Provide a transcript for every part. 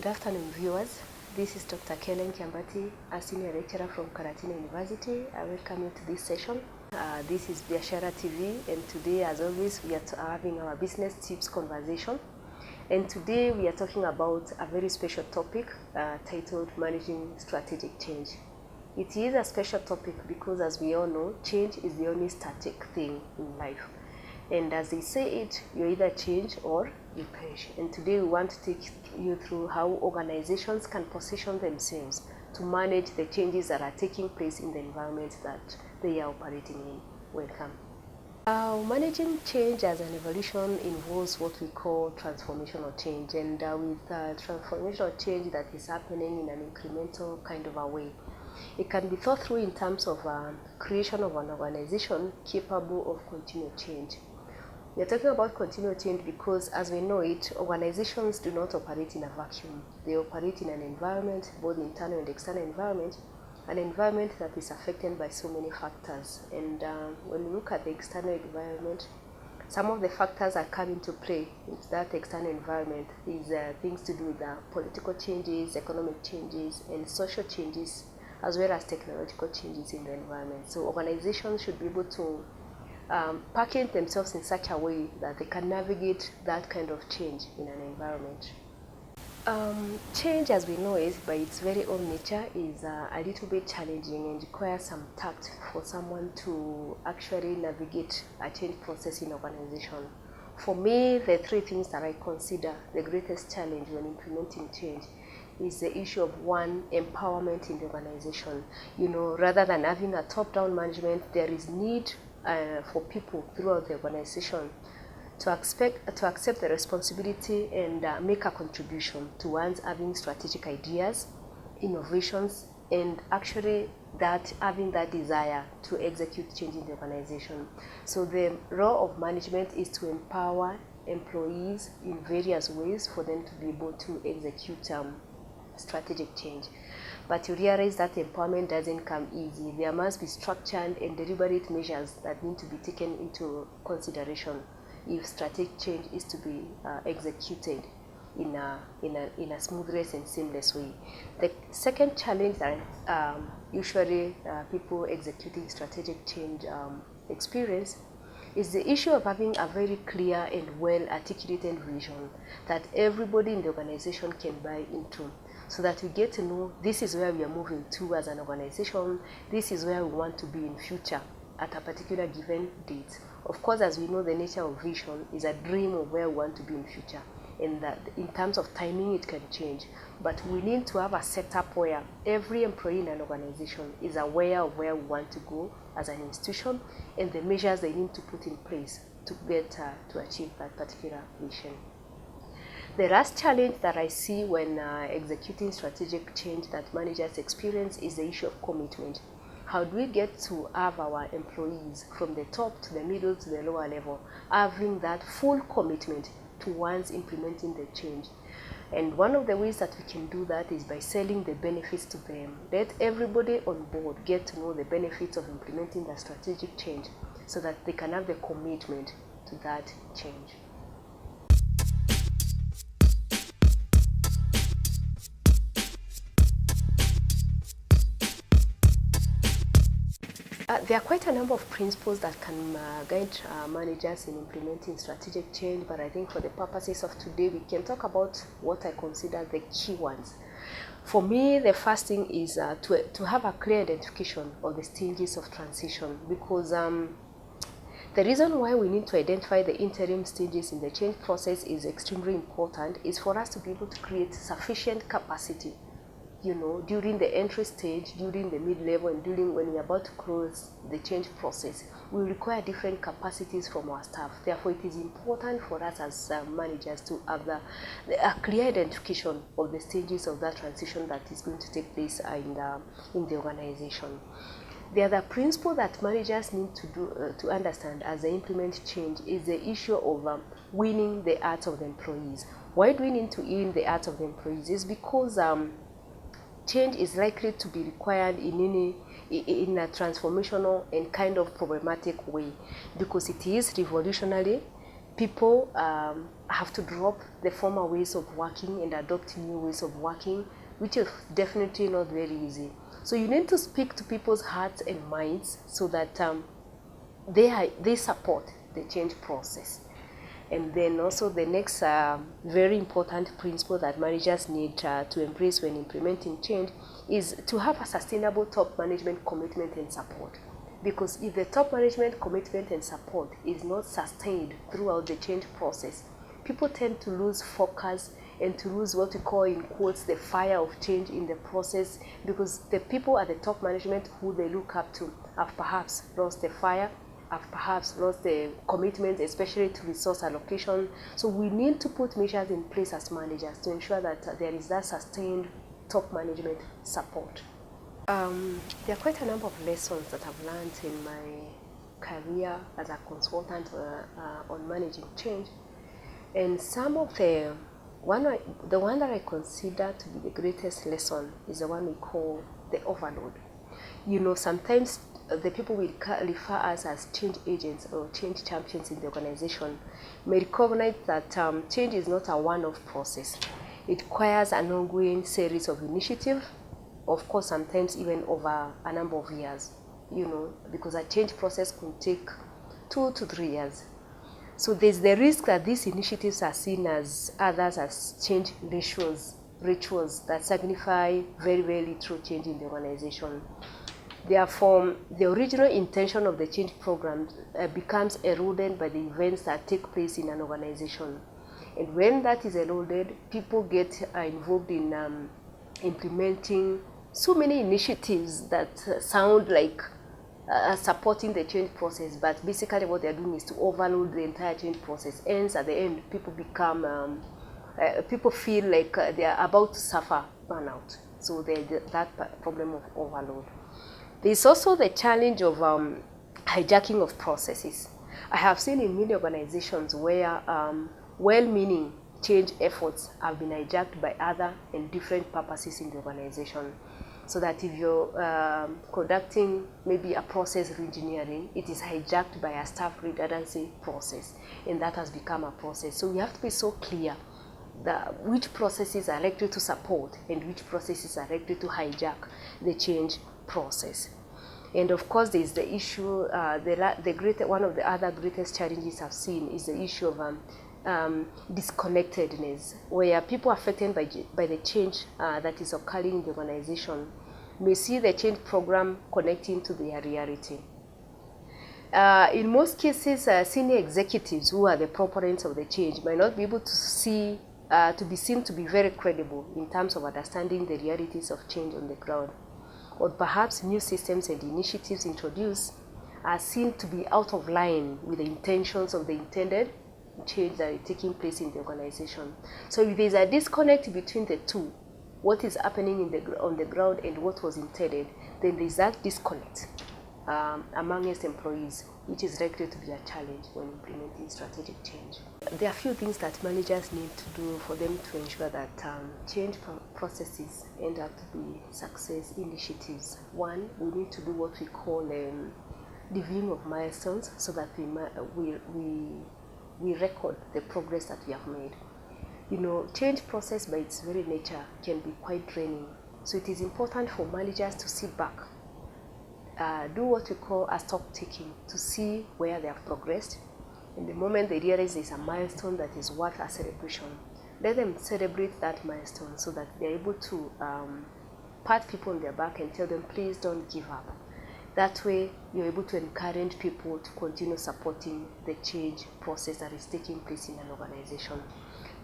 Good afternoon, viewers. This is Dr. KIAMBATI, a senior lecturer from Karatina University. I welcome you to this session. This is Biashara TV, and today, as always, we are having our business tips conversation. And today we are talking about a very special topic titled Managing Strategic Change. It is a special topic because, as we all know, change is the only static thing in life. And as they say it, you either change or you perish. And today we want to take you through how organizations can position themselves to manage the changes that are taking place in the environment that they are operating in. Welcome. Managing change as an evolution involves what we call transformational change, and with transformational change that is happening in an incremental kind of a way. It can be thought through in terms of creation of an organization capable of continued change. We are talking about continued change because, as we know it, organizations do not operate in a vacuum. They operate in an environment, both internal and external environment, an environment that is affected by so many factors. And when we look at the external environment, some of the factors that come into play in that external environment is things to do with political changes, economic changes, and social changes, as well as technological changes in the environment. So organizations should be able to package themselves in such a way that they can navigate that kind of change in an environment. Change, as we know it, by its very own nature, is a little bit challenging and requires some tact for someone to actually navigate a change process in organization. For me, the three things that I consider the greatest challenge when implementing change is the issue of, one, empowerment in the organization. You know, rather than having a top-down management, there is need for people throughout the organization to accept the responsibility and make a contribution towards having strategic ideas, innovations, and actually having that desire to execute change in the organization. So the role of management is to empower employees in various ways for them to be able to execute strategic change. But you realize that empowerment doesn't come easy. There must be structured and deliberate measures that need to be taken into consideration if strategic change is to be executed in a smoothness and seamless way. The second challenge that usually people executing strategic change experience is the issue of having a very clear and well-articulated vision that everybody in the organization can buy into, so that we get to know this is where we are moving to as an organization, this is where we want to be in future at a particular given date. Of course, as we know, the nature of vision is a dream of where we want to be in future, and that in terms of timing it can change. But we need to have a setup where every employee in an organization is aware of where we want to go as an institution and the measures they need to put in place to get to achieve that particular vision. The last challenge that I see when executing strategic change that managers experience is the issue of commitment. How do we get to have our employees from the top to the middle to the lower level having that full commitment towards implementing the change? And one of the ways that we can do that is by selling the benefits to them. Let everybody on board get to know the benefits of implementing the strategic change so that they can have the commitment to that change. There are quite a number of principles that can guide managers in implementing strategic change, but I think for the purposes of today, we can talk about what I consider the key ones. For me, the first thing is to have a clear identification of the stages of transition, because the reason why we need to identify the interim stages in the change process is extremely important, is for us to be able to create sufficient capacity, you know, during the entry stage, during the mid-level, and during when we're about to close the change process. We require different capacities from our staff. Therefore, it is important for us as managers to have a clear identification of the stages of that transition that is going to take place in the organization. The other principle that managers need to understand as they implement change is the issue of winning the hearts of the employees. Why do we need to win the hearts of the employees? Is because change is likely to be required in a transformational and kind of problematic way, because it is revolutionary, people have to drop the former ways of working and adopt new ways of working, which is definitely not very easy. So you need to speak to people's hearts and minds so that they support the change process. And then also the next very important principle that managers need to embrace when implementing change is to have a sustainable top management commitment and support. Because if the top management commitment and support is not sustained throughout the change process, people tend to lose focus and to lose what we call in quotes the fire of change in the process, because the people at the top management who they look up to have perhaps lost the fire, have perhaps lost the commitment, especially to resource allocation. So we need to put measures in place as managers to ensure that there is that sustained top management support. There are quite a number of lessons that I've learned in my career as a consultant on managing change, and some of the one that I consider to be the greatest lesson is the one we call the overload. You know, sometimes the people we refer us as change agents or change champions in the organization may recognize that change is not a one-off process. It requires an ongoing series of initiatives, of course, sometimes even over a number of years, you know, because a change process could take 2 to 3 years. So there's the risk that these initiatives are seen as others as change rituals that signify very, very little change in the organization. Therefore, the original intention of the change program becomes eroded by the events that take place in an organization. And when that is eroded, people get involved in implementing so many initiatives that sound like supporting the change process, but basically what they're doing is to overload the entire change process. Hence, at the end, people become, people feel like they are about to suffer burnout. So there's that problem of overload. There's also the challenge of hijacking of processes. I have seen in many organizations where well-meaning change efforts have been hijacked by other and different purposes in the organization. So that if you're conducting maybe a process reengineering, it is hijacked by a staff redundancy process, and that has become a process. So we have to be so clear that which processes are likely to support and which processes are likely to hijack the change process. And of course, there is the issue, one of the other greatest challenges I've seen is the issue of disconnectedness, where people affected by the change that is occurring in the organization may see the change program connecting to their reality. In most cases, senior executives who are the proponents of the change might not be able to be seen to be very credible in terms of understanding the realities of change on the ground. Or perhaps new systems and initiatives introduced are seen to be out of line with the intentions of the intended change that is taking place in the organization. So if there's a disconnect between the two, what is happening on the ground and what was intended, then there's that disconnect amongst employees, which is likely to be a challenge when implementing strategic change. There are a few things that managers need to do for them to ensure that change processes end up to be success initiatives. One, we need to do what we call the viewing of milestones so that we record the progress that we have made. You know, change process by its very nature can be quite draining. So it is important for managers to sit back, do what we call a stock taking to see where they have progressed. And the moment they realize there's a milestone that is worth a celebration, let them celebrate that milestone so that they're able to pat people on their back and tell them, please don't give up. That way, you're able to encourage people to continue supporting the change process that is taking place in an organization.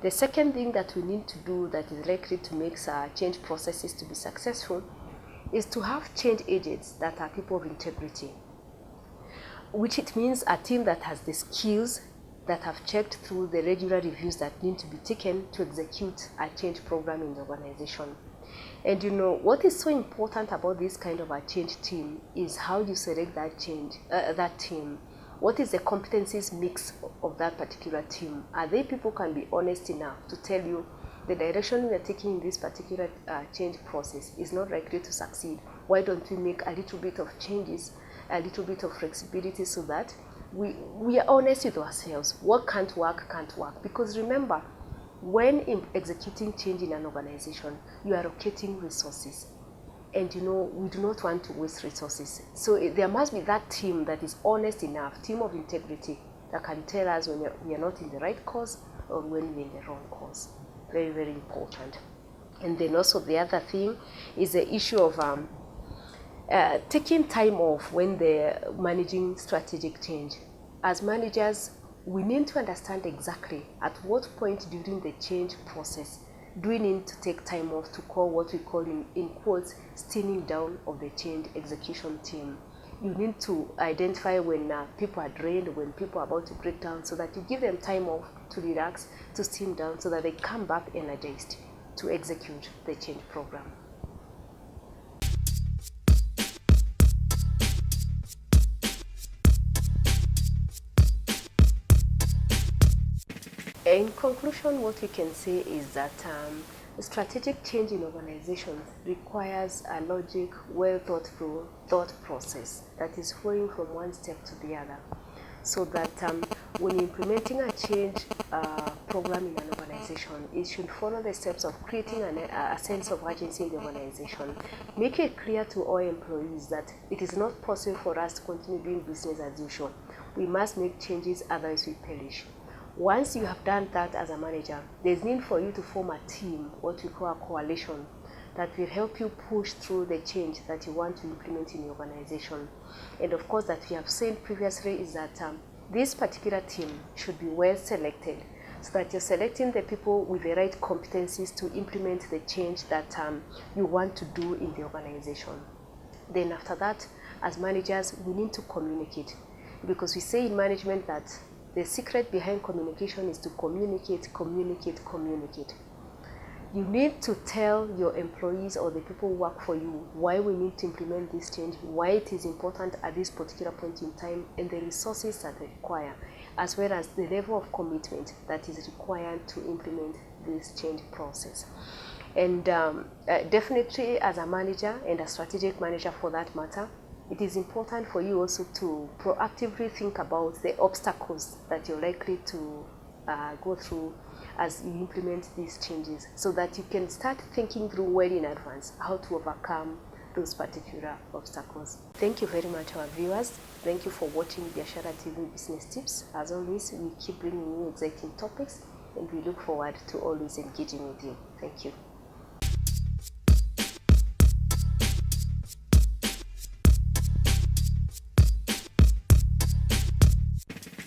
The second thing that we need to do that is likely to make change processes to be successful is to have change agents that are people of integrity, which it means a team that has the skills, that have checked through the regular reviews that need to be taken to execute a change program in the organization. And you know, what is so important about this kind of a change team is how you select that team. What is the competencies mix of that particular team? Are they people who can be honest enough to tell you the direction we are taking in this particular change process is not likely to succeed? Why don't we make a little bit of changes, a little bit of flexibility so that we are honest with ourselves. What can't work, can't work. Because remember, when executing change in an organization, you are allocating resources. And we do not want to waste resources. So there must be that team that is honest enough, team of integrity, that can tell us when we are not in the right course or when we're in the wrong course. Very, very important. And then also the other thing is the issue of taking time off when they're managing strategic change. As managers, we need to understand exactly at what point during the change process do we need to take time off to call what we call in quotes steaming down of the change execution team. You need to identify when people are drained, when people are about to break down, so that you give them time off to relax, to steam down, so that they come back energized to execute the change program. In conclusion, what we can say is that strategic change in organizations requires a logic, well thought through thought process that is flowing from one step to the other, so that when implementing a change program in an organization, it should follow the steps of creating a sense of urgency in the organization. Make it clear to all employees that it is not possible for us to continue doing business as usual. We must make changes, otherwise we perish. Once you have done that as a manager, there's need for you to form a team, what we call a coalition, that will help you push through the change that you want to implement in your organization. And of course, that we have said previously is that this particular team should be well selected, so that you're selecting the people with the right competencies to implement the change that you want to do in the organization. Then after that, as managers, we need to communicate, because we say in management that the secret behind communication is to communicate, communicate, communicate. You need to tell your employees or the people who work for you why we need to implement this change, why it is important at this particular point in time, and the resources that they require, as well as the level of commitment that is required to implement this change process. And definitely as a manager, and a strategic manager for that matter, it is important for you also to proactively think about the obstacles that you're likely to go through as you implement these changes, so that you can start thinking through well in advance how to overcome those particular obstacles. Thank you very much, our viewers. Thank you for watching Biashara TV Business Tips. As always, we keep bringing you exciting topics, and we look forward to always engaging with you. Thank you.